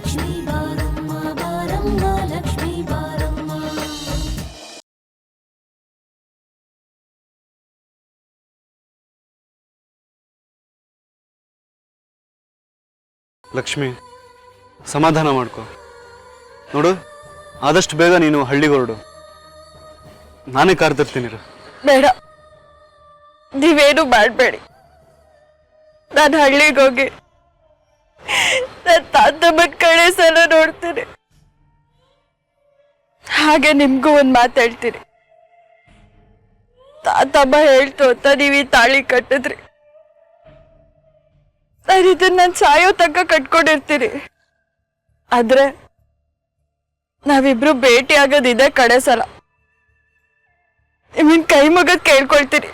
ಲಕ್ಷ್ಮೀ ಬಾರಮ್ಮ ಬಾರಮ್ಮ ಲಕ್ಷ್ಮೀ ಬಾರಮ್ಮ. ಲಕ್ಷ್ಮಿ, ಸಮಾಧಾನ ಮಾಡ್ಕೊ. ನೋಡು, ಆದಷ್ಟು ಬೇಗ ನೀನು ಹಳ್ಳಿಗೆ ಹೊರಡು. ನಾನೇ ಕಾರ್ ತರ್ತೀನಿ. ಬೇಡ, ನೀವೇನು ಮಾಡಬೇಡಿ. ನಾನು ಹಳ್ಳಿಗೆ ಹೋಗಿ ನನ್ನ ತಾತಮ್ಮನ ಕಡೆ ಸಲ ನೋಡ್ತೀನಿ. ಹಾಗೆ ನಿಮ್ಗೂ ಒಂದು ಮಾತು ಹೇಳ್ತೀನಿ. ತಾತಮ್ಮ ಹೇಳ್ತು ಅಂತ ನೀವು ಈ ತಾಳಿ ಕಟ್ಟಿದ್ರಿ. ನಾನು ಇದನ್ನ ನಾನು ಸಾಯೋ ತನಕ ಕಟ್ಕೊಂಡಿರ್ತೀನಿ. ಆದ್ರೆ ನಾವಿಬ್ರು ಭೇಟಿ ಆಗೋದಿದೆ ಕಡೆ ಸಲ. ನಿಮ್ಮನ್ ಕೈ ಮುಗದ್ ಕೇಳ್ಕೊಳ್ತೀನಿ.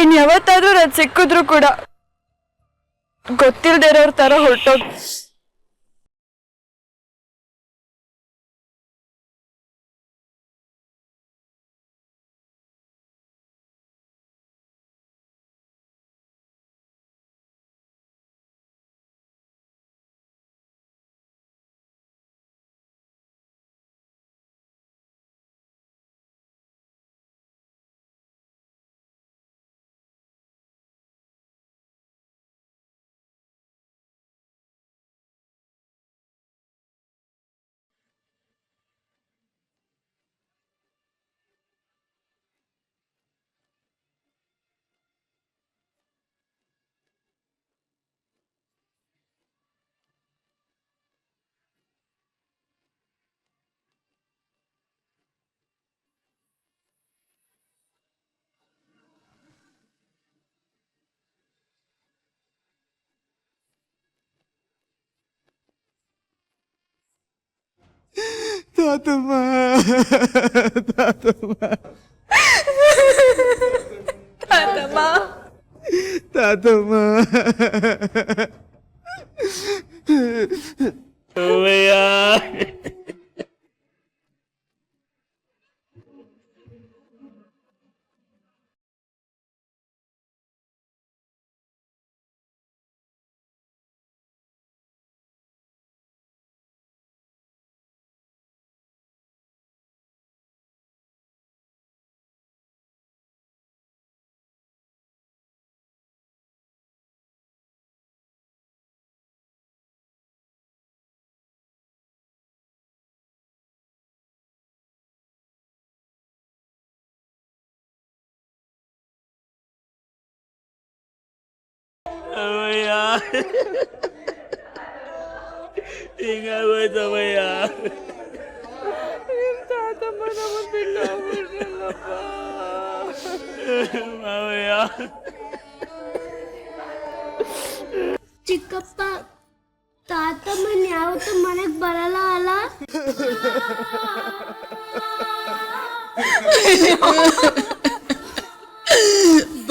ಇನ್ ಯಾವತ್ತಾದ್ರೂ ನಾನು ಸಿಕ್ಕಿದ್ರು ಕೂಡ ಗೊತ್ತಿಲ್ದಿರೋರ್ ತರ ಹೊರಟೋಗಿ. ತಾತಮ್ಮ ತಾತಮ್ಮ ತಾತಮ್ಮ ತಾತಮ್ಮ ಹಿಂಗಾಗೋಯ್ತವಯ್ಯ. ತಾತಮ್ಮ ನಮ್ಮನ್ನ ಬಿಟ್ಟು ಹೋಗ್ಬಿಟ್ರಲ್ಲಪ್ಪ. ಮಾವಯ್ಯ, ಚಿಕ್ಕಪ್ಪ, ತಾತಮ್ಮನ್ ಯಾವತ್ತೂ ಮನೆಗ್ ಬರಲ್ಲ ಅಲ್ಲ?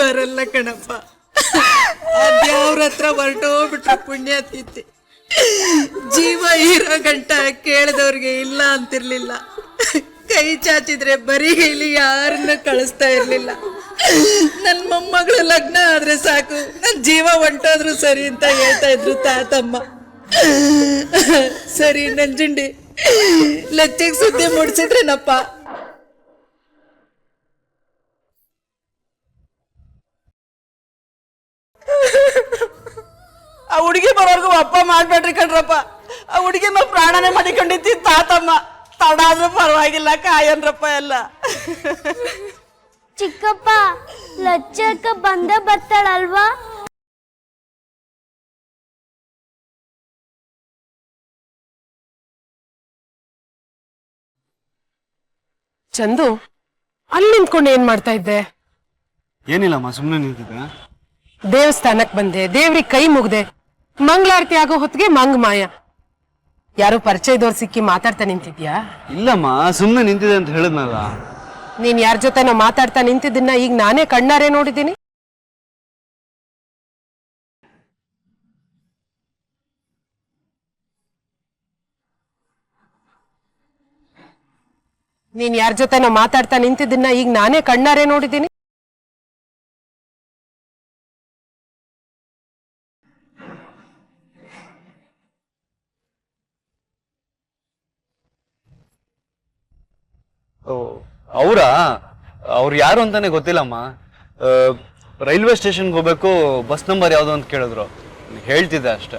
ಬರಲ್ಲ ಕಣಪ್ಪ. ಅದ್ಯಾವ್ರ ಹತ್ರ ಹೊರಟೋಗ್ಬಿಟ್ರೆ ಪುಣ್ಯಾತೀತಿ. ಜೀವ ಇರೋ ಗಂಟ ಕೇಳಿದವ್ರಿಗೆ ಇಲ್ಲ ಅಂತಿರ್ಲಿಲ್ಲ. ಕೈ ಚಾಚಿದ್ರೆ ಬರೀ ಇಲ್ಲಿ ಯಾರನ್ನ ಕಳಿಸ್ತಾ ಇರ್ಲಿಲ್ಲ. ನನ್ನ ಮೊಮ್ಮಗಳ ಲಗ್ನ ಆದ್ರೆ ಸಾಕು, ನನ್ನ ಜೀವ ಹೊಂಟೋದ್ರು ಸರಿ ಅಂತ ಹೇಳ್ತಾ ಇದ್ರು ತಾತಮ್ಮ. ಸರಿ ನಂಜುಂಡಿ, ಲಚ್ಚೆಗೆ ಸುದ್ದಿ ಮುಡ್ಸಿದ್ರೇನಪ್ಪ. ಆ ಹುಡುಗಿ ಬರೋರ್ಗು ಅಪ್ಪ ಮಾಡ್ಬೇಡ್ರಿ ಕಣ್ರಪ್ಪ. ಆ ಹುಡುಗಿ ಮೇಲೆ ಪ್ರಾಣನೇ ಮಾಡಿಕೊಂಡಿದ್ದಿ ತಾತಮ್ಮ. ತಡ ಆದ್ರೂ ಪರವಾಗಿಲ್ಲ, ಕಾಯನ್ರಪ್ಪ ಎಲ್ಲ. ಚಿಕ್ಕಪ್ಪ, ಲಚ್ಚಕ್ಕ ಬಂದೇ ಬರ್ತಾಳಲ್ವಾ? ಚಂದು, ಅಲ್ಲಿ ನಿಂತ್ಕೊಂಡು ಏನ್ ಮಾಡ್ತಾ ಇದ್ದೆ? ಏನಿಲ್ಲಮ್ಮ, ಸುಮ್ಮನೆ ನಿಂತಿದ್ದೆ. ದೇವಸ್ಥಾನಕ್ ಬಂದೆ, ದೇವ್ರಿಗೆ ಕೈ ಮುಗ್ದೆ. ಮಂಗಳಾರತಿ ಆಗೋ ಹೊತ್ತಿಗೆ ಮಂಗ್ ಮಾಯ. ಯಾರೋ ಪರಿಚಯದವ್ರು ಸಿಕ್ಕಿ ಮಾತಾಡ್ತಾ ನಿಂತಿದ್ಯಾ? ಇಲ್ಲಮ್ಮ, ಸುಮ್ಮನೆ ನಿಂತಿದೆ ಅಂತ ಹೇಳಿದ್ನಲ್ಲ. ನೀನ್ ಯಾರ ಜೊತೆನೋ ಮಾತಾಡ್ತಾ ನಿಂತಿದ್ದನ್ನ ಈಗ ನಾನೇ ಕಣ್ಣಾರೆ ನೋಡಿದ್ದೀನಿ. ನೀನ್ ಯಾರ ಜೊತೆನೋ ಮಾತಾಡ್ತಾ ನಿಂತಿದ್ದನ್ನ ಈಗ ನಾನೇ ಕಣ್ಣಾರೆ ನೋಡಿದ್ದೀನಿ. ಅವರಾ? ಅವ್ರು ಯಾರು ಅಂತಾನೆ ಗೊತ್ತಿಲ್ಲಮ್ಮ. ರೈಲ್ವೆ ಸ್ಟೇಷನ್ಗೆ ಹೋಗ್ಬೇಕು, ಬಸ್ ನಂಬರ್ ಯಾವುದು ಅಂತ ಕೇಳಿದ್ರು, ಹೇಳ್ತಿದ್ದೆ ಅಷ್ಟೇ.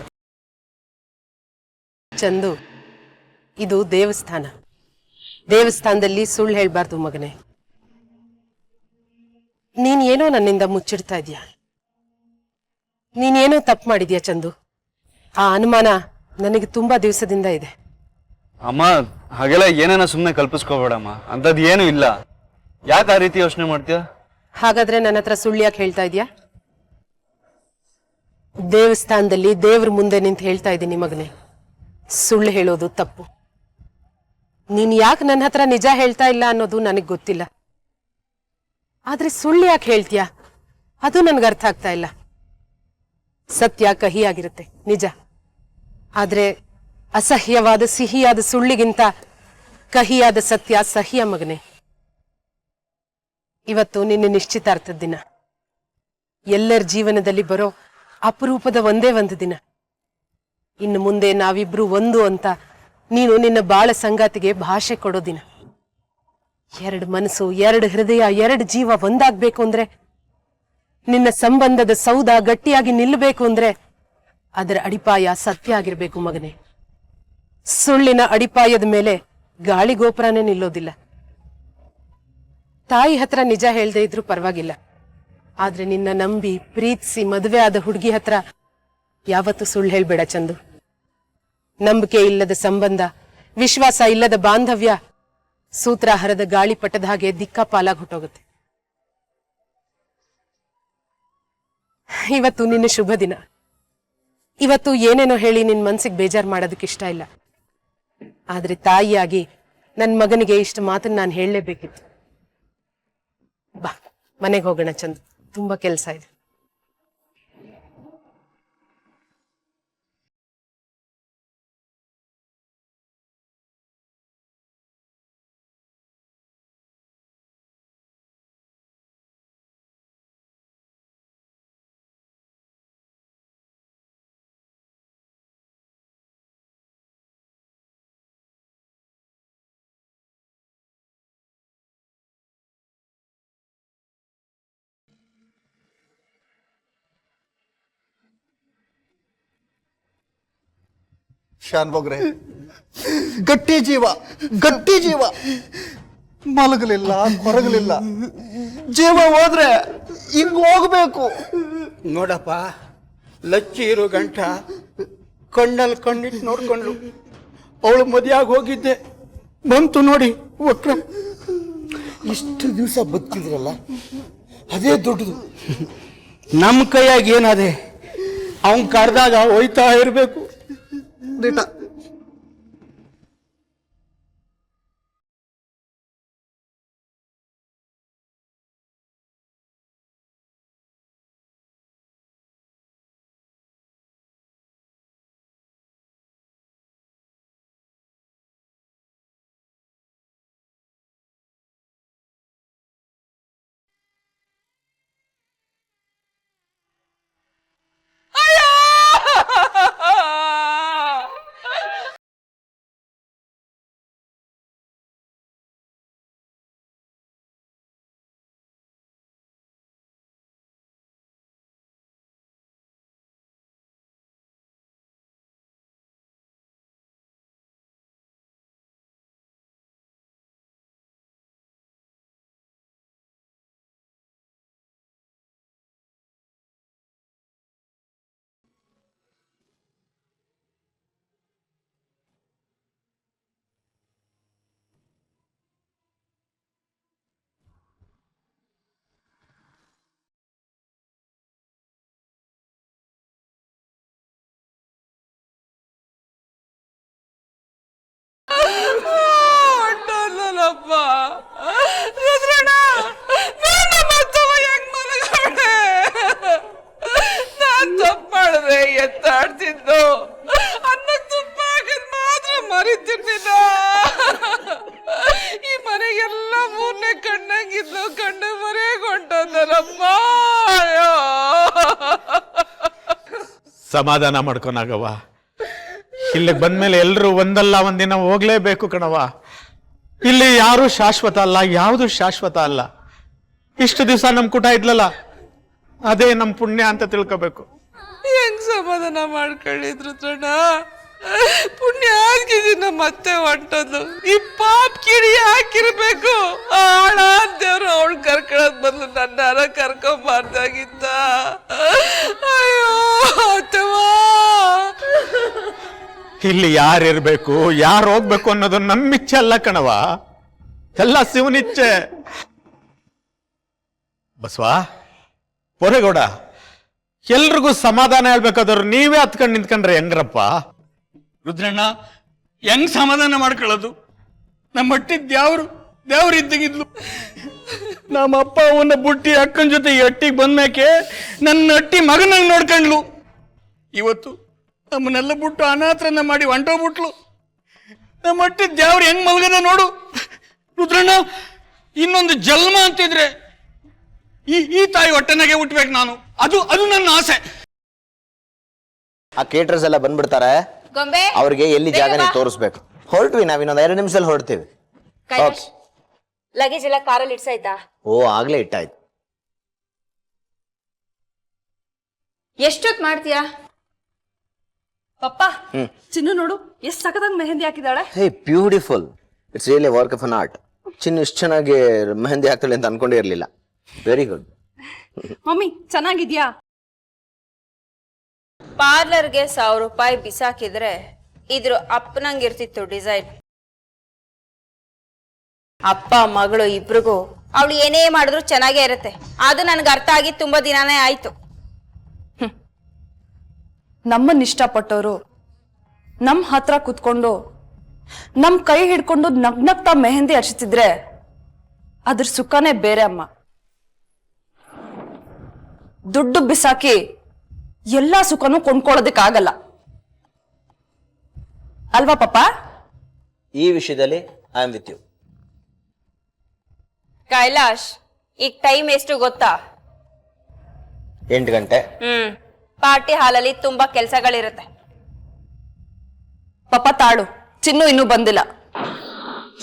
ಚಂದು, ಇದು ದೇವಸ್ಥಾನ. ದೇವಸ್ಥಾನದಲ್ಲಿ ಸುಳ್ಳು ಹೇಳ್ಬಾರ್ದು ಮಗನೇ. ನೀನೇನೋ ನನ್ನಿಂದ ಮುಚ್ಚಿಡ್ತಾ ಇದೀಯ. ನೀನೇನೋ ತಪ್ಪು ಮಾಡಿದ್ಯಾ ಚಂದು. ಆ ಅನುಮಾನ ನನಗೆ ತುಂಬಾ ದಿವಸದಿಂದ ಇದೆ. ಅಮ್ಮ, ಹಾಗೆಲ್ಲ ಏನೇನ ಸುಮ್ಮನೆ ಕಲ್ಪಿಸ್ಕೋಬೇಡಮ್ಮ, ಅಂಥದ್ದು ಏನೂ ಇಲ್ಲ. ಯಾಕೆ ಆ ರೀತಿ ಯೋಚನೆ ಮಾಡ್ತೀಯ? ಹಾಗಾದ್ರೆ ನನ್ನ ಹತ್ರ ಸುಳ್ಳು ಯಾಕೆ ಹೇಳ್ತಾ ಇದೀಯಾ? ದೇವಸ್ಥಾನದಲ್ಲಿ ದೇವ್ರ ಮುಂದೆ ನಿಂತು ಹೇಳ್ತಾ ಇದ್ದೀನಿ ಮಗನೇ, ಸುಳ್ಳು ಹೇಳೋದು ತಪ್ಪು. ನೀನ್ ಯಾಕೆ ನನ್ನ ಹತ್ರ ನಿಜ ಹೇಳ್ತಾ ಇಲ್ಲ ಅನ್ನೋದು ನನಗೆ ಗೊತ್ತಿಲ್ಲ. ಆದ್ರೆ ಸುಳ್ಳು ಯಾಕೆ ಹೇಳ್ತೀಯಾ ಅದು ನನ್ಗೆ ಅರ್ಥ ಆಗ್ತಾ ಇಲ್ಲ. ಸತ್ಯ ಕಹಿಯಾಗಿರುತ್ತೆ ನಿಜ, ಆದ್ರೆ ಅಸಹ್ಯವಾದ ಸಿಹಿಯಾದ ಸುಳ್ಳಿಗಿಂತ ಕಹಿಯಾದ ಸತ್ಯ ಸಹ್ಯ ಮಗನೇ. ಇವತ್ತು ನಿನ್ನ ನಿಶ್ಚಿತಾರ್ಥದ ದಿನ, ಎಲ್ಲರ ಜೀವನದಲ್ಲಿ ಬರೋ ಅಪರೂಪದ ಒಂದೇ ಒಂದು ದಿನ. ಇನ್ನು ಮುಂದೆ ನಾವಿಬ್ರು ಒಂದು ಅಂತ ನೀನು ನಿನ್ನ ಬಾಳ ಸಂಗಾತಿಗೆ ಭಾಷೆ ಕೊಡೋ ದಿನ. ಎರಡು ಮನಸ್ಸು, ಎರಡು ಹೃದಯ, ಎರಡು ಜೀವ ಒಂದಾಗ್ಬೇಕು ಅಂದ್ರೆ, ನಿನ್ನ ಸಂಬಂಧದ ಸೌಧ ಗಟ್ಟಿಯಾಗಿ ನಿಲ್ಲಬೇಕು ಅಂದ್ರೆ ಅದರ ಅಡಿಪಾಯ ಸತ್ಯ ಆಗಿರ್ಬೇಕು ಮಗನೇ. ಸುಳ್ಳಿನ ಅಡಿಪಾಯದ ಮೇಲೆ ಗಾಳಿ ಗೋಪುರನೇ ನಿಲ್ಲೋದಿಲ್ಲ. ತಾಯಿ ಹತ್ರ ನಿಜ ಹೇಳ್ದೇ ಇದ್ರೂ ಪರವಾಗಿಲ್ಲ, ಆದ್ರೆ ನಿನ್ನ ನಂಬಿ ಪ್ರೀತಿಸಿ ಮದುವೆ ಆದ ಹುಡುಗಿ ಹತ್ರ ಯಾವತ್ತೂ ಸುಳ್ಳು ಹೇಳ್ಬೇಡ ಚಂದು. ನಂಬಿಕೆ ಇಲ್ಲದ ಸಂಬಂಧ, ವಿಶ್ವಾಸ ಇಲ್ಲದ ಬಾಂಧವ್ಯ ಸೂತ್ರಾಹಾರದ ಗಾಳಿಪಟದ ಹಾಗೆ ದಿಕ್ಕಾಪಾಲಾಗಿ ಹೊಟ್ಟೋಗುತ್ತೆ. ಇವತ್ತು ನಿನ್ನ ಶುಭ ದಿನ. ಇವತ್ತು ಏನೇನೋ ಹೇಳಿ ನಿನ್ ಮನ್ಸಿಗೆ ಬೇಜಾರು ಮಾಡೋದಕ್ಕೆ ಇಷ್ಟ ಇಲ್ಲ, ಆದ್ರೆ ತಾಯಿಯಾಗಿ ನನ್ನ ಮಗನಿಗೆ ಇಷ್ಟು ಮಾತನ್ನ ನಾನು ಹೇಳಲೇಬೇಕಿತ್ತು. ಬಾ ಮನೆಗೆ ಹೋಗೋಣ ಚಂದು, ತುಂಬಾ ಕೆಲಸ ಇದೆ. ಶಾನ್ ಬೊಗ್ರೆ, ಗಟ್ಟಿ ಜೀವ, ಗಟ್ಟಿ ಜೀವ, ಮಲಗಲಿಲ್ಲ, ಹೊರಗಲಿಲ್ಲ. ಜೀವ ಹೋದ್ರೆ ಹಿಂಗ್ ಹೋಗ್ಬೇಕು. ನೋಡಪ್ಪ, ಲಚ್ಚಿ ಇರೋ ಗಂಟ ಕಣ್ಣಲ್ಲಿ ಕಣ್ಣಿಟ್ಟು ನೋಡ್ಕೊಂಡ್ಲು. ಅವಳು ಮದುವೆಯಾಗಿ ಹೋಗಿದ್ದೆ, ಬಂತು ನೋಡಿ ವಕ್ರ. ಇಷ್ಟು ದಿವಸ ಬದುಕಿದ್ರಲ್ಲ, ಅದೇ ದೊಡ್ಡದು. ನಮ್ಮ ಕೈಯಾಗಿ ಏನದೆ, ಅವನ್ ಕರೆದಾಗ ಹೋಯ್ತಾ ಇರಬೇಕು. ದಿಟ ನಾನ್ ತಪ್ಪು ಮಾಡಿದ್ರೆ ಎತ್ತಾಡ್ತಿದ್ದು, ಅನ್ನಕ್ಕೆ ತುಪ್ಪ ಹಾಕಿದ್ ಮಾತ್ರ ಮರಿತಿರ್ಲಿಲ್ಲ. ಈ ಮನೆಗೆಲ್ಲ ಮೂರನೇ ಕಣ್ಣಂಗಿದ್ಲು, ಕಣ್ಣು ಮರೆಗೊಂಡಲ್ಲಮ್ಮ. ಸಮಾಧಾನ ಮಾಡ್ಕೊನಾಗವ. ಇಲ್ಲಿಗೆ ಬಂದ್ಮೇಲೆ ಎಲ್ರು ಒಂದಲ್ಲ ಒಂದಿನ ಹೋಗ್ಲೇಬೇಕು ಕಣವ. ಇಲ್ಲಿ ಯಾರು ಶಾಶ್ವತ ಅಲ್ಲ, ಯಾವುದು ಶಾಶ್ವತ ಅಲ್ಲ. ಇಷ್ಟು ದಿವಸ ನಮ್ ಕೂಟ ಇದ್ಲಲ್ಲ, ಅದೇ ನಮ್ ಪುಣ್ಯ ಅಂತ ತಿಳ್ಕೋಬೇಕು. ಹೆಂಗ್ ಸಮಾಧಾನ ಮಾಡ್ಕೊಂಡಿದ್ರು ರುದ್ರಣ್ಣ? ಪುಣ್ಯ ಆಗಿದ್ದು ನಮ್ಮ ಅತ್ತೆ ಹೊಂಟದ್ದು. ಈ ಪಾಪ್ ಕಿಡಿ ಹಾಕಿರ್ಬೇಕು. ಆಳ ದೇವ್ರು ಅವಳು ಕರ್ಕೊಳ್ಳೋದ್ ಬದಲು ನನ್ನ ಕರ್ಕೊಂಬಾರ್ದಾಗಿತ್ತ. ಅಯ್ಯೋ ಅತ್ತವಾ. ಇಲ್ಲಿ ಯಾರಿರ್ಬೇಕು, ಯಾರು ಹೋಗ್ಬೇಕು ಅನ್ನೋದು ನಮ್ಮಿಚ್ಛೆ ಅಲ್ಲ ಕಣವ, ಎಲ್ಲ ಶಿವನಿಚ್ಛೆ. ಬಸವಾ, ಪೊರೆಗೌಡ, ಎಲ್ರಿಗೂ ಸಮಾಧಾನ ಹೇಳ್ಬೇಕಾದ್ರು ನೀವೇ ಹತ್ಕೊಂಡು ನಿಂತ್ಕೊಂಡ್ರೆ ಹೆಂಗ್ರಪ್ಪ? ರುದ್ರಣ್ಣ, ಹೆಂಗ್ ಸಮಾಧಾನ ಮಾಡ್ಕೊಳ್ಳೋದು? ನಮ್ಮ ಹಟ್ಟಿದ್ ದೇವ್ರು ಇದ್ದಾಗಿದ್ಲು. ನಮ್ಮ ಅಪ್ಪ ಅವನ್ನ ಬುಟ್ಟಿ ಅಕ್ಕನ ಜೊತೆ ಈ ಹಟ್ಟಿಗೆ ಬಂದ್ಮೇಕೆ ನನ್ನ ಹಟ್ಟಿ ಮಗನಾಗ ನೋಡ್ಕೊಂಡ್ಲು. ಇವತ್ತು ನಮ್ಮನ್ನೆಲ್ಲ ಬಿಟ್ಟು ಅನಾಥರನ್ನ ಮಾಡಿ ಹೊಂಟೋಗ್ಬಿಟ್ಲು. ನಮ್ಮ ಹಟ್ಟಿದ್ ದೇವ್ರು ಹೆಂಗ್ ಮಲ್ಗದ ನೋಡು ರುದ್ರಣ್ಣ. ಇನ್ನೊಂದು ಜನ್ಮ ಅಂತಿದ್ರೆ ಈ ತಾಯಿ ಹೊಟ್ಟೆನಾಗೆ ಹುಟ್ಬೇಕು ನಾನು. ಅದು ನನ್ನ ಆಸೆ. ಆ ಕೇಟರ್ಸ್ ಎಲ್ಲ ಬಂದ್ಬಿಡ್ತಾರೆ, ಅವ್ರಿಗೆ ಎಲ್ಲಿ ಜಾಗ ನೀವು ತೋರಿಸ್ಬೇಕು. ಹೊರಟ್ವಿ, ನಾವ್ ಇನ್ನೊಂದು 2 ನಿಮಿಷದಲ್ಲಿ ಹೊರಡ್ತೀವಿ. ಲಗೇಜ್ ಎಲ್ಲ ಕಾರಲ್ಲಿ ಇಡ್ಸಾಯ್ತಾ? ಓ, ಆಗ್ಲೇ ಇಟ್ಟಾಯ್ತು. ಎಷ್ಟೊತ್ ಮಾಡ್ತೀಯಾ? ಪಪ್ಪ, ಚಿನ್ನು ನೋಡು ಎಷ್ಟ್ ಸಖತ್ತಾಗಿ ಮೆಹಂದಿ ಹಾಕಿದಾಳೆ. Hey, beautiful. It's really work of an art. Chinnu ಇಷ್ಟು ಚೆನ್ನಾಗಿ ಮೆಹಂದಿ ಹಾಕ್ತಾಳೆ ಅಂತ ಅನ್ಕೊಂಡೇ ಇರ್ಲಿಲ್ಲ. Very good. ಮಮ್ಮಿ ಚೆನ್ನಾಗಿದ್ಯಾ? ಪಾರ್ಲರ್ಗೆ 1000 ರೂಪಾಯಿ ಬಿಸಾಕಿದ್ರೆ ಇದ್ರ ಅಪ್ಪನಂಗಿರ್ತಿತ್ತು ಡಿಸೈನ್. ಅಪ್ಪ ಮಗಳು ಇಬ್ರಿಗೂ ಅವಳು ಏನೇ ಮಾಡಿದ್ರು ಚೆನ್ನಾಗೇ ಇರುತ್ತೆ. ಅದು ನನ್ಗೆ ಅರ್ಥ ಆಗಿ ತುಂಬಾ ದಿನಾನೇ ಆಯ್ತು. ನಮ್ಮನ್ನ ಇಷ್ಟಪಟ್ಟವರು ನಮ್ಮ ಹತ್ರ ಕುತ್ಕೊಂಡು ನಮ್ ಕೈ ಹಿಡ್ಕೊಂಡು ನಗ್ನಗ್ತಾ ಮೆಹಂದಿ ಹಚ್ತಿದ್ರೆ ಅದ್ರ ಸುಖನೇ ಬೇರೆ ಅಮ್ಮ. ದುಡ್ಡು ಬಿಸಾಕಿ ಎಲ್ಲಾ ಸುಖನೂ ಕೊಂಡ್ಕೊಳ್ಳೋದಕ್ಕಾಗಲ್ಲ ಅಲ್ವಾ ಪಪ್ಪ? ಈ ವಿಷಯದಲ್ಲಿ I am with you. Kailash, ಈಗ ಟೈಮ್ ಎಷ್ಟು ಗೊತ್ತಾ? 8 ಗಂಟೆ. ಪಾರ್ಟಿ ಹಾಲಲ್ಲಿ ತುಂಬಾ ಕೆಲ್ಸಗಳಿರುತ್ತೆ. ಪಪ್ಪ ತಾಳು, ಚಿನ್ನು ಇನ್ನೂ ಬಂದಿಲ್ಲ.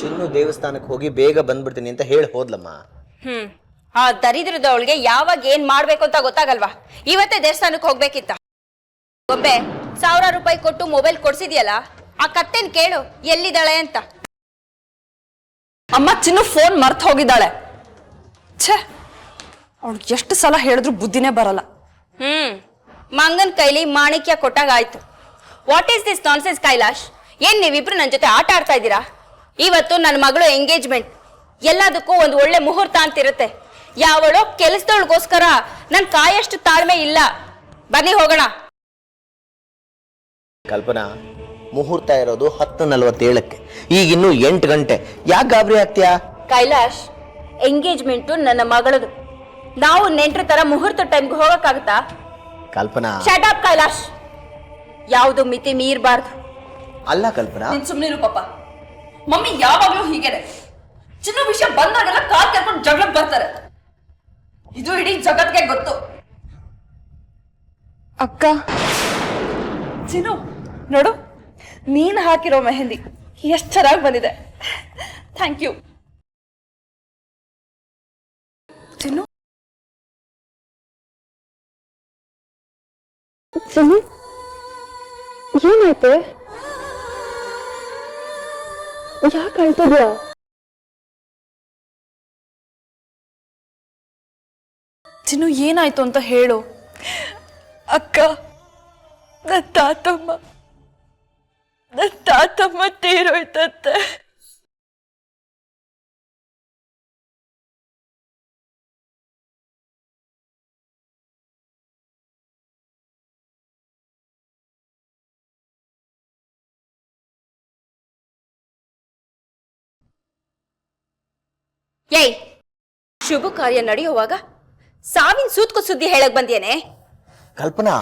ಚಿನ್ನು ದೇವಸ್ಥಾನಕ್ಕೆ ಹೋಗಿ ಬೇಗ ಬಂದ್ಬಿಡ್ತೀನಿ ಅಂತ ಹೇಳಿ ಹೋದ್ಲಮ್ಮ. ಆ ದರಿದ್ರದವಳಿಗೆ ಯಾವಾಗ ಏನ್ ಮಾಡ್ಬೇಕು ಅಂತ ಗೊತ್ತಾಗಲ್ವಾ? ಇವತ್ತೇ ದೇವಸ್ಥಾನಕ್ಕೆ ಹೋಗ್ಬೇಕಿತ್ತ. ಒಬ್ಬೆ 1000 ರೂಪಾಯಿ ಕೊಟ್ಟು ಮೊಬೈಲ್ ಕೊಡ್ಸಿದ್ಯಲ್ಲ, ಆ ಕತ್ತೆನ್ ಕೇಳು ಎಲ್ಲಿದ್ದಾಳೆ ಅಂತ. ಅಮ್ಮ, ಚಿನ್ನು ಫೋನ್ ಮರ್ತ್ ಹೋಗಿದ್ದಾಳೆ. ಛೇ, ಅವಳು ಎಷ್ಟು ಸಲ ಹೇಳಿದ್ರು ಬುದ್ಧಿನೇ ಬರಲ್ಲ. ಮಂಗನ್ ಕೈಲಿ ಮಾಣಿಕ್ಯ ಕೊಟ್ಟಾಗ ಆಯ್ತು. What is this nonsense Kailash? ಏನ್ ನೀವಿಬ್ರು ನನ್ನ ಜೊತೆ ಆಟ ಆಡ್ತಾ ಇದ್ದೀರಾ? ಇವತ್ತು ನನ್ನ ಮಗಳು ಎಂಗೇಜ್ಮೆಂಟ್. ಎಲ್ಲದಕ್ಕೂ ಒಂದು ಒಳ್ಳೆ ಮುಹೂರ್ತ ಅಂತಿರುತ್ತೆ. ಯಾವಳೋ ಕೆಲಸದವಳಿಗೋಸ್ಕರ ನನ್ ಕಾಯಷ್ಟು ತಾಳ್ಮೆ ಇಲ್ಲ. ಬನ್ನಿ ಹೋಗೋಣ. ಕಲ್ಪನಾ, ಮುಹೂರ್ತ ಇರೋದು 10:47. ಈಗ ಇನ್ನೂ 8 ಗಂಟೆ. ಯಾಕೆ ಗಾಬರಿ ಆಗ್ತೀಯಾ? ಕೈಲಾಶ್, ಎಂಗೇಜ್ಮೆಂಟ್ ನನ್ನ ಮಗಳದು. ನಾವು ನೆಂಟ್ರ ತರ ಮುಹೂರ್ತ ಟೈಮ್ಗೆ ಹೋಗಕ್ಕಾಗತ್ತಾ? ಕಲ್ಪನಾ, ಶಟ್ ಅಪ್ ಕೈಲಾಶ್. ಯಾವುದು ಮಿತಿ ಮೀರ್ಬಾರ್ದು. ಅಲ್ಲ ಕಲ್ಪನಾ, ಸುಮ್ನಿರು ಪಾಪ. ಮಮ್ಮಿ ಯಾವಾಗ್ಲೂ ಹೀಗೇನೆ. ಚಿನ್ನು ವಿಷಯ ಬಂದಾಗೆಲ್ಲ ಕಾಲ್ ಕೇಳ್ಕೊಂಡು ಜಗಳಕ್ಕೆ ಬರ್ತಾರೆ. ಇದು ಇಡೀ ಜಗತ್ಗೆ ಗೊತ್ತು. ಅಕ್ಕ, ಚಿನ್ನು ನೋಡು, ನೀನ್ ಹಾಕಿರೋ ಮೆಹಂದಿ ಎಷ್ಟು ಚೆನ್ನಾಗಿ ಬಂದಿದೆ. Thank you. ಚಿನ್ನು, ಚಿನ್ನು ಏನಾಯ್ತು? ಯಾಕೆ ಅಳ್ತಿದ್ಯಾ? ಚಿನ್ನು ಏನಾಯ್ತು ಅಂತ ಹೇಳು. ಅಕ್ಕ, ನನ್ನ ತಾತಮ್ಮ ತೀರೋಯ್ತಂತೆ. ಏಯ್, ಶುಭ ಕಾರ್ಯ ನಡೆಯುವಾಗ ಸಾವಿನ ಸೂತ್ಕು ಸುದ್ದಿ ಹೇಳಕ್ ಬಂದೇನೆ? ಕಲ್ಪನಾ,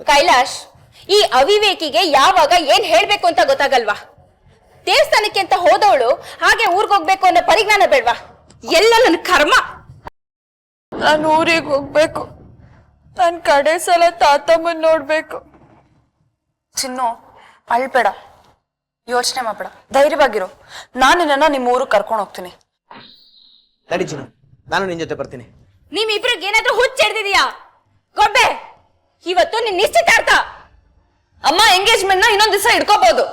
ಕೈಲಾಶ್, ಈ ಅವಿವೇಕಿಗೆ ಯಾವಾಗ ಏನ್ ಹೇಳ್ಬೇಕು ಅಂತ ಗೊತ್ತಾಗಲ್ವಾ? ದೇವಸ್ಥಾನಕ್ಕೆ ಅಂತ ಹೋದವಳು ಹಾಗೆ ಊರ್ಗೋಗ್ಬೇಕು ಅನ್ನೋ ಪರಿಜ್ಞಾನ ಬೇಡ್ವಾ? ಎಲ್ಲ ನನ್ನ ಕರ್ಮ. ನಾನು ಊರಿಗೆ ಹೋಗ್ಬೇಕು. ನಾನು ಕಡೆ ಸಲ ತಾತಮ್ಮನ್ ನೋಡ್ಬೇಕು. ಚಿನ್ನು, ಅಳ್ಬೇಡ. ಯೋಚನೆ ಮಾಡ್ಬೇಡ, ಧೈರ್ಯವಾಗಿರು. ನಾನು ನಿನ್ನ ನಿಮ್ಮ ಊರಿಗೆ ಕರ್ಕೊಂಡು ಹೋಗ್ತೀನಿ. ನಡಿ ಚಿನ್ನು, ನಾನು ನಿನ್ ಜೊತೆ ಬರ್ತೀನಿ. ನಿಮ್ಮಿಬ್ರಿಗೆ ಏನಾದ್ರೂ ಹುಚ್ಚ ಹಿಡ್ದಿದ್ಯಾ? ಗೊಂಬೆ, ಇವತ್ತು ನಿನ್ ನಿಶ್ಚಿತಾರ್ಥ. ಅಮ್ಮ ಎಂಗೇಜ್ಮೆಂಟ್ ನ ಇನ್ನೊಂದ್ ದಿವಸ ಇಟ್ಕೋಬಹುದು.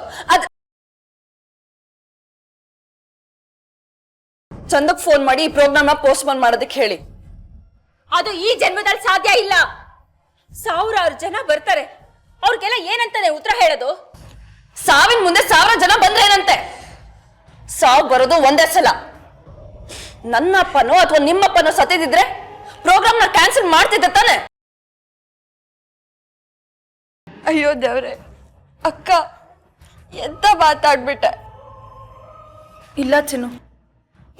ಚಂದಕ್ ಫೋನ್ ಮಾಡಿ ಈ ಪ್ರೋಗ್ರಾಮ್ ನ ಪೋಸ್ಟ್ಪೋನ್ ಮಾಡೋದಕ್ಕೆ ಹೇಳಿ. ಅದು ಈ ಜನ್ಮದಲ್ಲಿ ಸಾಧ್ಯ ಇಲ್ಲ. 1000 ಜನ ಬರ್ತಾರೆ, ಅವ್ರಿಗೆಲ್ಲ ಏನಂತಾನೆ ಉತ್ತರ ಹೇಳೋದು? ಸಾವಿನ ಮುಂದೆ 1000 ಜನ ಬಂದ್ರೇನಂತೆ? ಸಾವು ಬರೋದು ಒಂದೇ ಸಲ. ನನ್ನಪ್ಪನೋ ಅಥವಾ ನಿಮ್ಮಪ್ಪನೋ ಸತ್ತಿದ್ರೆ ಪ್ರೋಗ್ರಾಮ್ ನ ಕ್ಯಾನ್ಸಲ್ ಮಾಡ್ತಿದ್ದೆ ತಾನೆ? ಅಯ್ಯೋ ದೇವ್ರೆ, ಅಕ್ಕ ಎಂತ ಮಾತಾಡ್ಬಿಟ್ಟೆ. ಇಲ್ಲ ಚಿನ್ನು,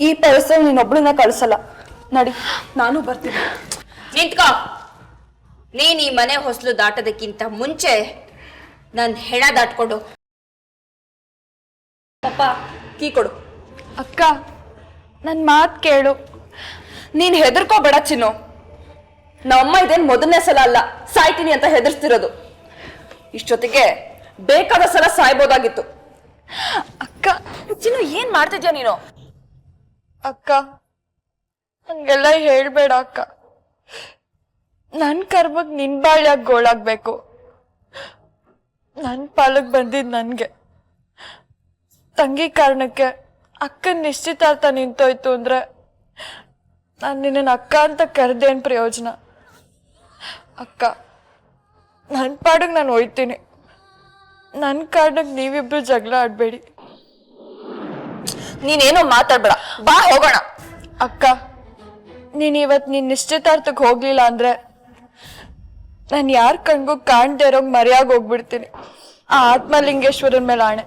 ಈ ಪರಿಸರ ನೀನೊಬ್ಳನ್ನ ಕಳ್ಸಲ್ಲ. ನಡಿ, ನಾನು ಬರ್ತೀನಿ. ನಿಂತ್ಕೋ. ನೀನ್ ಈ ಮನೆ ಹೊಸಲು ದಾಟೋದಕ್ಕಿಂತ ಮುಂಚೆ ನನ್ ಹೆಣ ದಾಟ್ಕೊಂಡು. ಅಪ್ಪ ಕೀ ಕೊಡು. ಅಕ್ಕ ನನ್ ಮಾತ್ ಕೇಳು. ನೀನ್ ಹೆದರ್ಕೋಬೇಡ ಚಿನ್ನು. ನಮ್ಮಮ್ಮ ಇದೇನ್ ಮೊದಲನೇ ಸಲ ಅಲ್ಲ ಸಾಯ್ತೀನಿ ಅಂತ ಹೆದರ್ಸ್ತಿರೋದು. ಇಷ್ಟೊತ್ತಿಗೆ ಬೇಕಾದ ಸಲ ಸಾಯ್ಬೋದಾಗಿತ್ತು. ಅಕ್ಕ ಚಿನ್ನು, ಏನ್ ಮಾಡ್ತಿದ್ಯಾ ನೀನು? ಅಕ್ಕ ಹಂಗೆಲ್ಲ ಹೇಳ್ಬೇಡ ಅಕ್ಕ. ನನ್ ಕರ್ಮಕ್ ನಿನ್ ಬಾಳ್ಯಾಗ ಗೋಳಾಗ್ಬೇಕು. ನನ್ ಪಾಲಕ್ ಬಂದಿದ್ ನನ್ಗೆ. ತಂಗಿ ಕಾರಣಕ್ಕೆ ಅಕ್ಕನ ನಿಶ್ಚಿತಾರ್ಥ ನಿಂತೋಯ್ತು ಅಂದ್ರೆ ನಾನು ನಿನ್ನ ಅಕ್ಕ ಅಂತ ಕರೆದೇನ್ ಪ್ರಯೋಜನ? ಅಕ್ಕ ನನ್ನ ಪಾಡಿಗೆ ನಾನು ಹೋಯ್ತೀನಿ. ನನ್ನ ಕಾರಣಕ್ಕೆ ನೀವಿಬ್ರು ಜಗಳ ಆಡ್ಬೇಡಿ. ನೀನೇನೋ ಮಾತಾಡ್ಬೇಡ, ಬಾ ಹೋಗೋಣ. ಅಕ್ಕ ನೀನ್ ಇವತ್ ನಿನ್ ನಿಶ್ಚಿತಾರ್ಥಕ್ಕೆ ಹೋಗ್ಲಿಲ್ಲ ಅಂದ್ರೆ ನಾನು ಯಾರ ಕಣ್ಗೂ ಕಾಣ್ದೇ ಇರೋಂಗ್ ಮರ್ಯಾಗ ಹೋಗ್ಬಿಡ್ತೀನಿ. ಆ ಆತ್ಮಲಿಂಗೇಶ್ವರನ್ ಮೇಲೆ ಆಣೆ.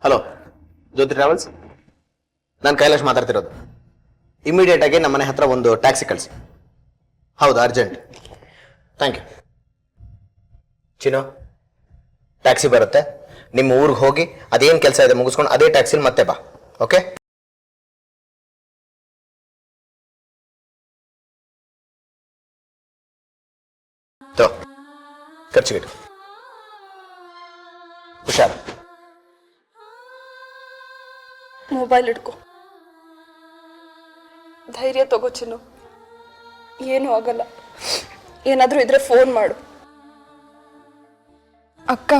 ಹಲೋ, ಜ್ಯೋತಿ ಟ್ರಾವೆಲ್ಸ್, ನಾನು ಕೈಲಾಶ್ ಮಾತಾಡ್ತಿರೋದು. ಇಮಿಡಿಯೇಟ್ ಆಗಿ ನಮ್ಮನೆ ಹತ್ರ ಒಂದು ಟ್ಯಾಕ್ಸಿ ಕಳಿಸಿ. ಹೌದು, urgent. Thank you. Chinnu, taxi ಬರುತ್ತೆ. ನಿಮ್ಮ ಊರಿಗೆ ಹೋಗಿ ಅದೇನು ಕೆಲಸ ಇದೆ ಮುಗಿಸ್ಕೊಂಡು ಅದೇ ಟ್ಯಾಕ್ಸಿಲಿ ಮತ್ತೆ ಬಾ. ಓಕೆ? ಖರ್ಚಿಗಿಟ್ಟು ಹುಷಾರು. ಮೊಬೈಲ್ ಇಟ್ಕೋ. ಧೈರ್ಯ ತಗೋ ಚಿನ್ನು, ಏನೂ ಆಗಲ್ಲ. ಏನಾದ್ರೂ ಇದ್ರೆ ಫೋನ್ ಮಾಡು. ಅಕ್ಕ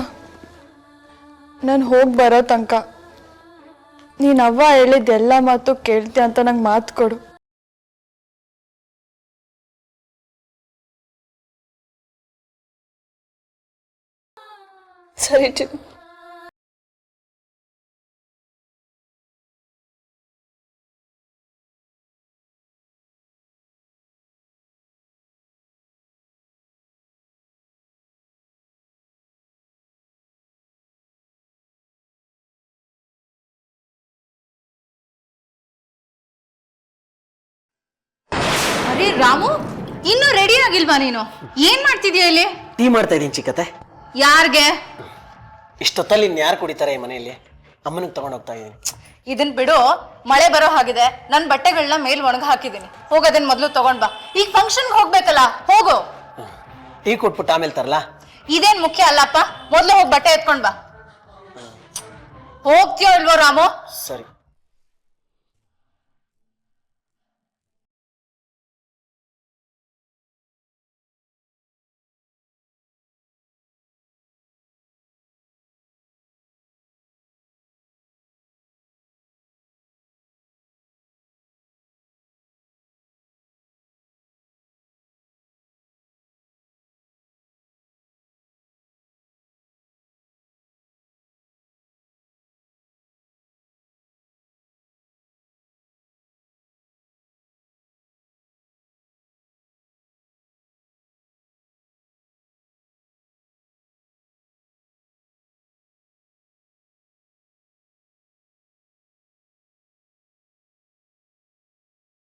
ನಾನು ಹೋಗಿ ಬರೋ ತನಕ ನೀನ್ ಅವ್ವ ಹೇಳಿದ್ದೆಲ್ಲ ಮಾತು ಕೇಳ್ತೀಯ ಅಂತ ನಂಗೆ ಮಾತು ಕೊಡು. ಸರಿ ಚಿನ್ನು. ಅರೆ ರಾಮು, ಇನ್ನೂ ರೆಡಿ ಆಗಿಲ್ವಾ ನೀನು? ಏನ್ ಮಾಡ್ತಿದ್ಯಾ ಇಲ್ಲಿ? ಟೀ ಮಾಡ್ತಾ ಇದೀನಿ ಚಿಕ್ಕತ್ತೆ. ಯಾರ್ಗೆ? ಇಷ್ಟೊತ್ತಲ್ಲಿ ಇನ್ಯಾರು ಕುಡಿತಾರೆ ಈ ಮನೆಯಲ್ಲಿ? ಅಮ್ಮನಿಗೆ ತಗೊಂಡು ಹೋಗ್ತಾ ಇದೀನಿ. ಇದನ್ ಬಿಡು, ಮಳೆ ಬರೋ ಹಾಗಿದೆ. ನನ್ ಬಟ್ಟೆಗಳನ್ನ ಮೇಲ್ ಒಣಗ ಹಾಕಿದೀನಿ. ಹೋಗೋದನ್ ಮೊದ್ಲು ತಗೊಂಡ್ ಬಾ. ಈಗ ಫಂಕ್ಷನ್ ಹೋಗ್ಬೇಕಲ್ಲ, ಹೋಗು. ಟೀ ಕೊಟ್ಬಿಟ್ಟು ಆಮೇಲೆ ತರಲ್ಲ? ಇದೇನ್ ಮುಖ್ಯ ಅಲ್ಲಪ್ಪ, ಮೊದ್ಲು ಹೋಗಿ ಬಟ್ಟೆ ಎತ್ಕೊಂಡ್ ಬಾ. ಹೋಗ್ತೀಯೋ ಇಲ್ವೋ ರಾಮು? ಸರಿ.